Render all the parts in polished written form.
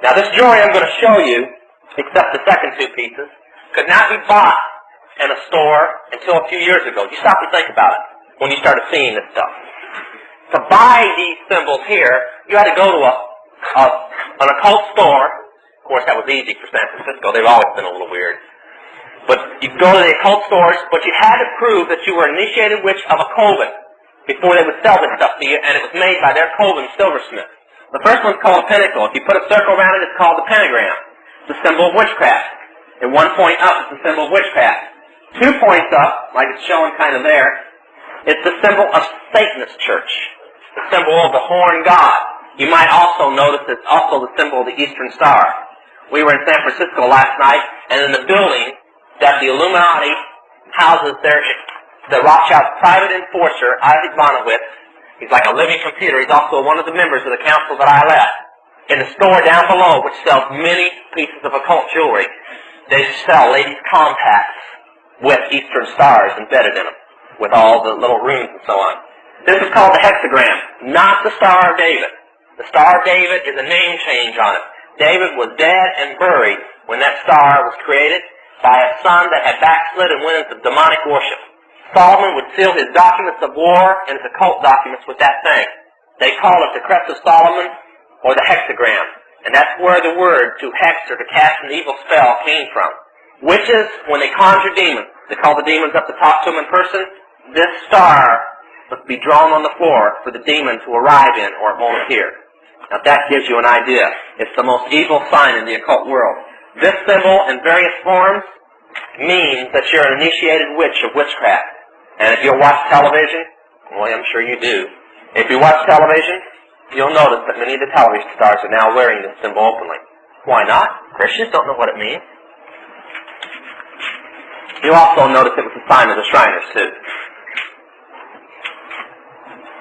Now this jewelry I'm going to show you, except the second two pieces, could not be bought in a store until a few years ago. You stop and think about it when you started seeing this stuff. To buy these symbols here, you had to go to an occult store. Of course, that was easy for San Francisco. They've always been a little weird. But you'd go to the occult stores, but you had to prove that you were an initiated witch of a coven before they would sell this stuff to you, and it was made by their coven silversmith. The first one's called a pentacle. If you put a circle around it, it's called the pentagram. It's a symbol of witchcraft. And 1 point up is the symbol of witchcraft. 2 points up, like it's showing kind of there, it's the symbol of Satanist church. The symbol of the horn god. You might also notice it's also the symbol of the Eastern Star. We were in San Francisco last night, and in the building that the Illuminati houses the Rothschild's private enforcer, Isaac Bonowitz. He's like a living computer. He's also one of the members of the council that I left. In the store down below, which sells many pieces of occult jewelry, they sell ladies' contacts with Eastern stars embedded in them, with all the little runes and so on. This is called the hexagram, not the Star of David. The Star of David is a name change on it. David was dead and buried when that star was created by a son that had backslid and went into demonic worship. Solomon would seal his documents of war and his occult documents with that thing. They call it the Crest of Solomon or the hexagram. And that's where the word to hex or to cast an evil spell came from. Witches, when they conjure demons, they call the demons up to talk to them in person. This star must be drawn on the floor for the demon to arrive in or it won't appear. Now that gives you an idea. It's the most evil sign in the occult world. This symbol in various forms means that you're an initiated witch of witchcraft. And if you'll watch television, well, I'm sure you do. If you watch television, you'll notice that many of the television stars are now wearing this symbol openly. Why not? Christians don't know what it means. You'll also notice it was a sign of the Shriners, too.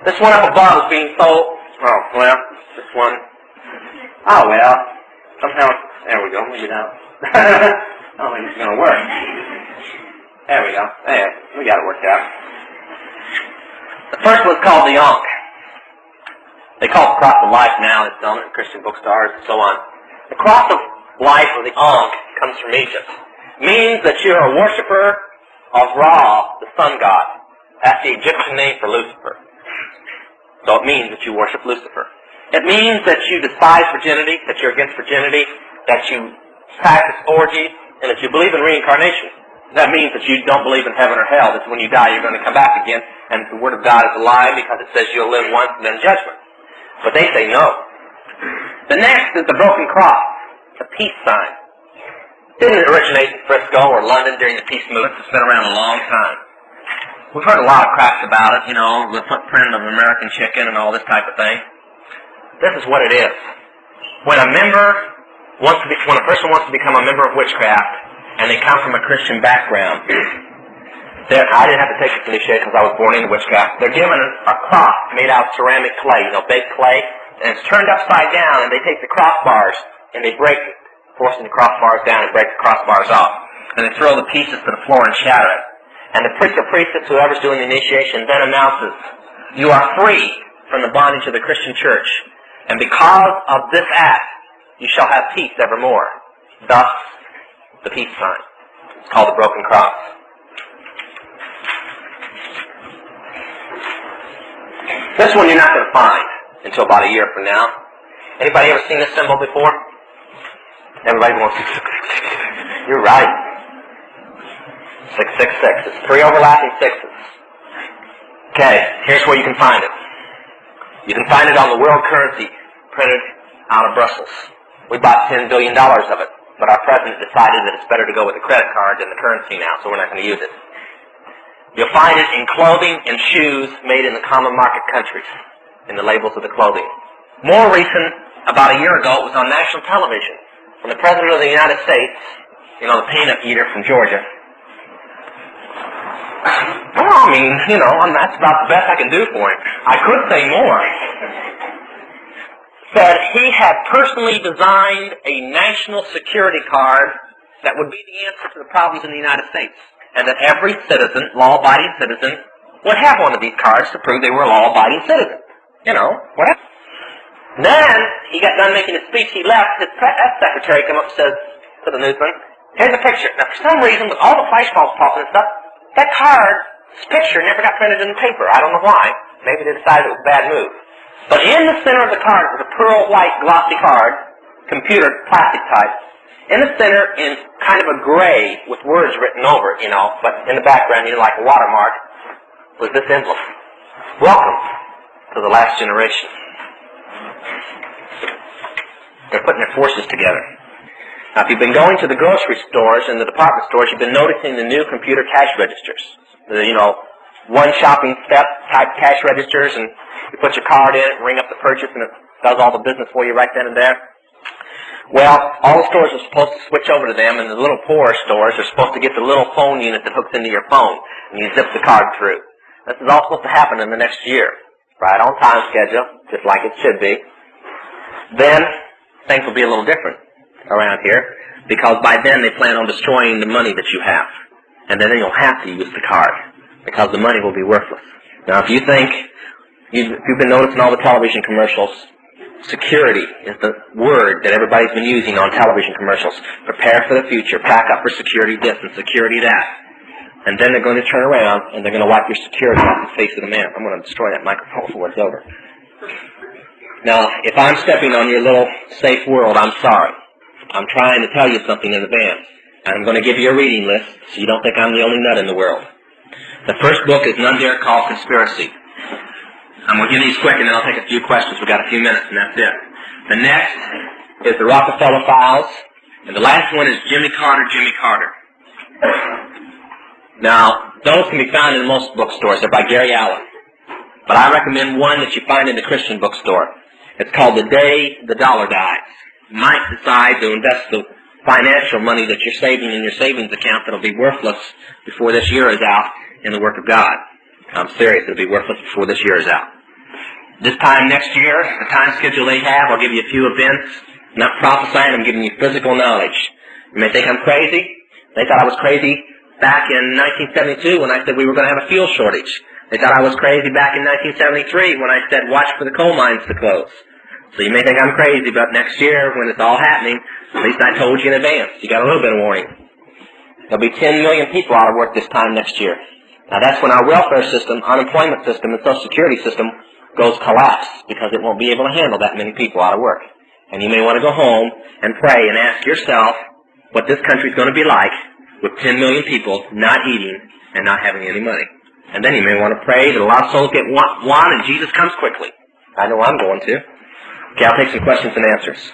This one up above is being sold. Oh, well, this one. Oh, well. Somehow, there we go. Let me get out. I don't think it's going to work. There we go. There, we got it worked out. The first one's called the Ankh. They call it the Cross of Life now. It's done in Christian bookstores and so on. The Cross of Life, or the Ankh, comes from Egypt. It means that you're a worshiper of Ra, the sun god. That's the Egyptian name for Lucifer. So it means that you worship Lucifer. It means that you despise virginity, that you're against virginity, that you practice orgies, and that you believe in reincarnation. That means that you don't believe in heaven or hell, that when you die you're going to come back again, and the Word of God is a lie because it says you'll live once and then judgment. But they say no. The next is the broken cross, the peace sign. Didn't it originate in Frisco or London during the peace movement? It's been around a long time. We've heard a lot of crap about it, you know, the footprint of American chicken and all this type of thing. This is what it is. When a person wants to become a member of witchcraft, and they come from a Christian background, I didn't have to take this initiation because I was born into witchcraft. They're given a cross made out of ceramic clay, baked clay, and it's turned upside down, and they take the crossbars and they break it, forcing the crossbars down and break the crossbars off. And they throw the pieces to the floor and shatter it. And the priest or priestess, whoever's doing the initiation, then announces, you are free from the bondage of the Christian church. And because of this act, you shall have peace evermore. Thus, the peace sign. It's called the broken cross. This one you're not going to find until about a year from now. Anybody ever seen this symbol before? Everybody wants to... You're right. 666. It's 3 overlapping sixes. Okay, here's where you can find it. You can find it on the world currency printed out of Brussels. We bought $10 billion of it, but our president decided that it's better to go with a credit card than the currency now, so we're not going to use it. You'll find it in clothing and shoes made in the common market countries, in the labels of the clothing. More recent, about a year ago, it was on national television, when the President of the United States, the peanut eater from Georgia, well, that's about the best I can do for him. I could say more. Said he had personally designed a national security card that would be the answer to the problems in the United States. And that every citizen, law-abiding citizen, would have one of these cards to prove they were a law-abiding citizen. What happened? Then he got done making his speech. He left. His press secretary came up and says to the newsman, "Here's a picture." Now, for some reason, with all the flash bulbs popping and stuff, that card's picture never got printed in the paper. I don't know why. Maybe they decided it was a bad move. But in the center of the card was a pearl white glossy card, computer plastic type. In the center, in kind of a gray with words written over it, but in the background, like a watermark, was this emblem. Welcome to the last generation. They're putting their forces together. Now, if you've been going to the grocery stores and the department stores, you've been noticing the new computer cash registers. One shopping step type cash registers, and you put your card in it, ring up the purchase, and it does all the business for you right then and there. Well, all the stores are supposed to switch over to them, and the little poorer stores are supposed to get the little phone unit that hooks into your phone, and you zip the card through. This is all supposed to happen in the next year, right on time schedule, just like it should be. Then, things will be a little different around here, because by then they plan on destroying the money that you have. And then you'll have to use the card, because the money will be worthless. Now, if you think, you've been noticing all the television commercials, security is the word that everybody's been using on television commercials. Prepare for the future, pack up for security this and security that. And then they're going to turn around and they're going to wipe your security off the face of the man. I'm going to destroy that microphone before it's over. Now, if I'm stepping on your little safe world, I'm sorry. I'm trying to tell you something in advance. And I'm going to give you a reading list so you don't think I'm the only nut in the world. The first book is None Dare Call Conspiracy. I'm going to give these quick and then I'll take a few questions. We've got a few minutes and that's it. The next is the Rockefeller Files. And the last one is Jimmy Carter, Jimmy Carter. Now, those can be found in most bookstores. They're by Gary Allen. But I recommend one that you find in the Christian bookstore. It's called The Day the Dollar Dies. You might decide to invest the financial money that you're saving in your savings account that'll be worthless before this year is out in the work of God. I'm serious. It'll be worthless before this year is out. This time next year, the time schedule they have, I'll give you a few events. I'm not prophesying, I'm giving you physical knowledge. You may think I'm crazy. They thought I was crazy back in 1972 when I said we were going to have a fuel shortage. They thought I was crazy back in 1973 when I said watch for the coal mines to close. So you may think I'm crazy, but next year when it's all happening, at least I told you in advance. You got a little bit of warning. There'll be 10 million people out of work this time next year. Now that's when our welfare system, unemployment system, and social security system goes collapse because it won't be able to handle that many people out of work. And you may want to go home and pray and ask yourself what this country's going to be like with 10 million people not eating and not having any money. And then you may want to pray that a lot of souls get won and Jesus comes quickly. I know I'm going to. Okay, I'll take some questions and answers.